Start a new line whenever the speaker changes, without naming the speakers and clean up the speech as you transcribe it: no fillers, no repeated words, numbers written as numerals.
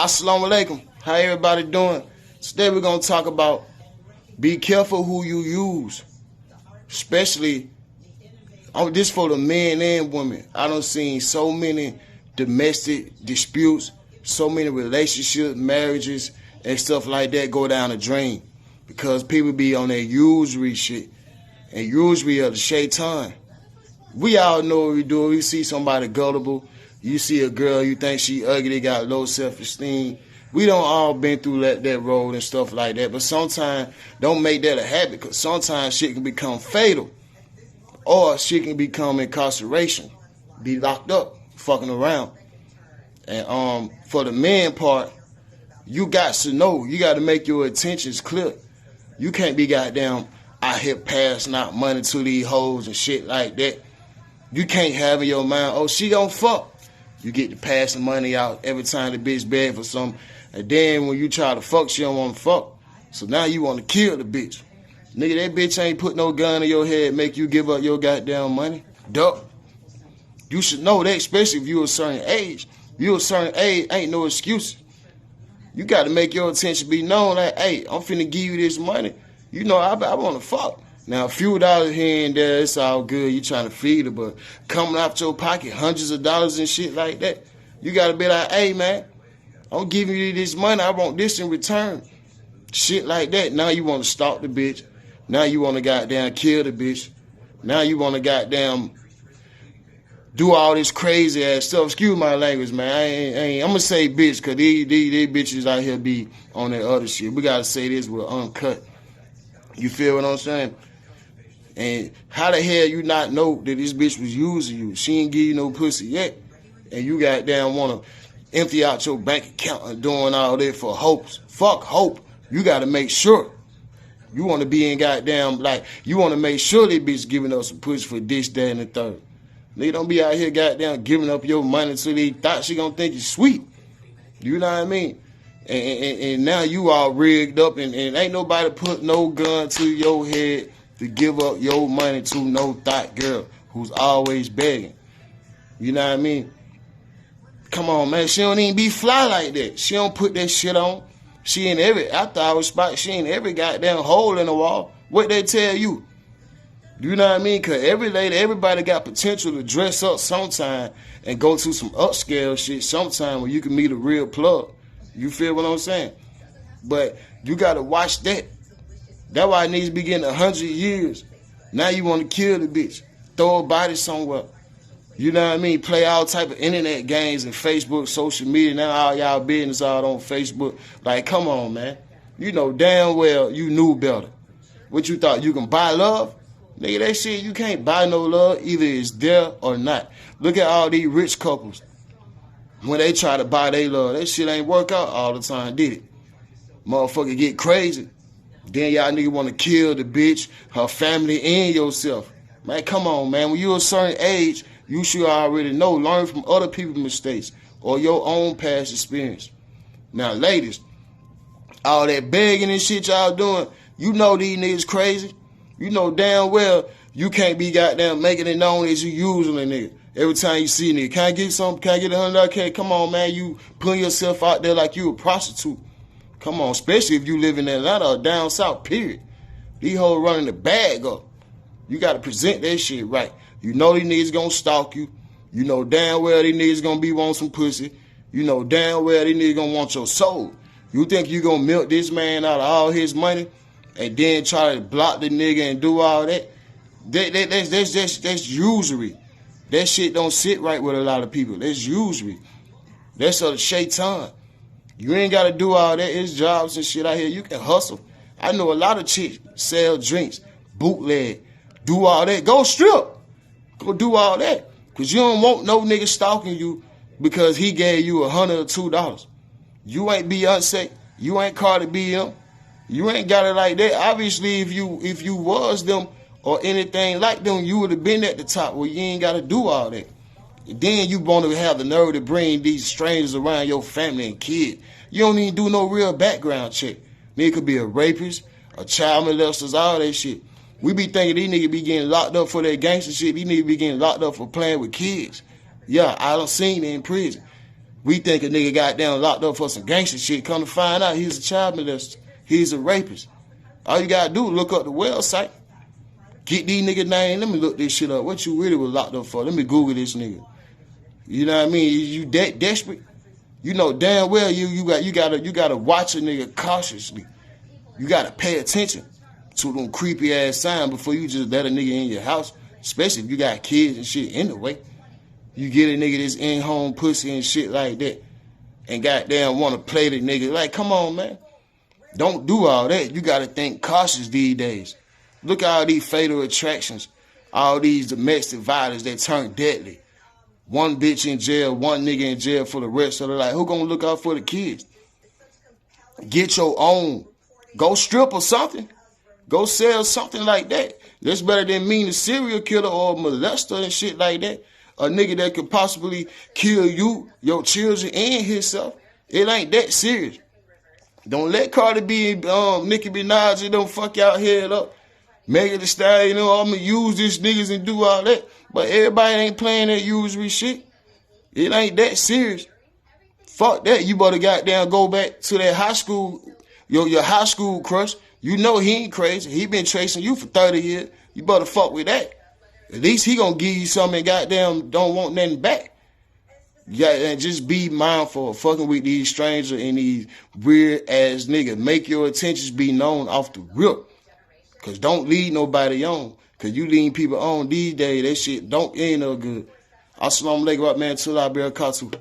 Assalamu alaikum. How everybody doing? Today we're going to talk about be careful who you use. Especially, this for the men and women. I done seen so many domestic disputes, so many relationships, marriages, and stuff like that go down the drain. Because people be on their usury shit. And usury of the shaitan. We all know what we do. We see somebody gullible. You see a girl, you think she ugly, got low self-esteem. We don't all been through that road and stuff like that. But sometimes, don't make that a habit. Because sometimes shit can become fatal. Or shit can become incarceration. Be locked up, fucking around. And for the men part, you got to know. You got to make your intentions clear. You can't be goddamn out here passing out money to these hoes and shit like that. You can't have in your mind, oh, she gon' fuck. You get to passing money out every time the bitch beg for something. And then when you try to fuck, she don't want to fuck. So now you want to kill the bitch. Nigga, that bitch ain't put no gun in your head make you give up your goddamn money. Duck. You should know that, especially if you a certain age. You a certain age, ain't no excuse. You got to make your intention be known like, hey, I'm finna give you this money. You know, I want to fuck. Now, a few dollars here and there, it's all good. You trying to feed her, but coming out your pocket, hundreds of dollars and shit like that, you got to be like, hey, man, I'm giving you this money. I want this in return. Shit like that. Now you want to stalk the bitch. Now you want to goddamn kill the bitch. Now you want to goddamn do all this crazy ass stuff. Excuse my language, man. I'm going to say bitch because these bitches out here be on that other shit. We got to say this with uncut. You feel what I'm saying? And how the hell you not know that this bitch was using you? She ain't give you no pussy yet. And you goddamn want to empty out your bank account and doing all that for hopes. Fuck hope. You got to make sure. You want to be in goddamn, like, you want to make sure that bitch giving up some pussy for this, that, and the third. Nigga, don't be out here goddamn giving up your money to they thought she gonna think you sweet. You know what I mean? And now you all rigged up and ain't nobody put no gun to your head to give up your money to no thought girl who's always begging. You know what I mean? Come on, man. She don't even be fly like that. She don't put that shit on. She in every, after our spot, she in every goddamn hole in the wall. What they tell you? You know what I mean? Because every lady, everybody got potential to dress up sometime and go to some upscale shit sometime where you can meet a real plug. You feel what I'm saying? But you got to watch that. That's why it needs to be getting 100 years. Now you want to kill the bitch. Throw a body somewhere. You know what I mean? Play all type of internet games and Facebook, social media. Now all y'all business out on Facebook. Like, come on, man. You know damn well you knew better. What you thought? You can buy love? Nigga, that shit, you can't buy no love. Either it's there or not. Look at all these rich couples. When they try to buy their love, that shit ain't work out all the time, did it? Motherfucker get crazy. Then y'all nigga want to kill the bitch, her family, and yourself. Man, come on, man. When you're a certain age, you should already know. Learn from other people's mistakes or your own past experience. Now, ladies, all that begging and shit y'all doing, you know these niggas crazy. You know damn well you can't be goddamn making it known that you using a nigga. Every time you see a nigga, can I get something? Can I get $100? Come on, man. You putting yourself out there like you a prostitute. Come on, especially if you live in Atlanta or down south, period. These hoes running the bag up. You got to present that shit right. You know these niggas going to stalk you. You know damn well these niggas going to be wanting some pussy. You know damn well these niggas going to want your soul. You think you going to milk this man out of all his money and then try to block the nigga and do all that? That's usury. That shit don't sit right with a lot of people. That's usury. That's a shaitan. You ain't got to do all that. It's jobs and shit out here. You can hustle. I know a lot of chicks sell drinks, bootleg, do all that. Go strip. Go do all that. Because you don't want no nigga stalking you because he gave you $100 or $2. You ain't Beyonce. You ain't Cardi B. You ain't got it like that. Obviously, if you was them or anything like them, you would have been at the top where you ain't got to do all that. Then you want to have the nerve to bring these strangers around your family and kid. You don't even do no real background check. Nigga could be a rapist, a child molesters, all that shit. We be thinking these niggas be getting locked up for that gangster shit. These niggas be getting locked up for playing with kids. Yeah, I done seen it in prison. We think a nigga got down locked up for some gangster shit. Come to find out he's a child molester. He's a rapist. All you gotta do is look up the website. Get these nigga name. Let me look this shit up. What you really was locked up for? Let me Google this nigga. You know what I mean? You that desperate? You know damn well you gotta watch a nigga cautiously. You gotta pay attention to them creepy ass signs before you just let a nigga in your house. Especially if you got kids and shit in the way. You get a nigga that's in-home pussy and shit like that. And goddamn want to play the nigga. Like, come on, man. Don't do all that. You got to think cautious these days. Look at all these fatal attractions. All these domestic violence that turn deadly. One bitch in jail, one nigga in jail for the rest of their life. Who gonna look out for the kids? Get your own. Go strip or something. Go sell something like that. That's better than being a serial killer or a molester and shit like that. A nigga that could possibly kill you, your children, and himself. It ain't that serious. Don't let Cardi B and Nicki Minaj and don't fuck y'all head up. Megan Thee Stallion, I'm going to use these niggas and do all that. But everybody ain't playing that usury shit. It ain't that serious. Fuck that. You better goddamn go back to that high school, your high school crush. You know he ain't crazy. He been chasing you for 30 years. You better fuck with that. At least he gonna give you something and goddamn don't want nothing back. Yeah, and just be mindful of fucking with these strangers and these weird ass niggas. Make your intentions be known off the rip. Cause don't lead nobody on. Cause you leading people on these days, that shit ain't no good. Assalamu alaikum, man. Till I bear katu.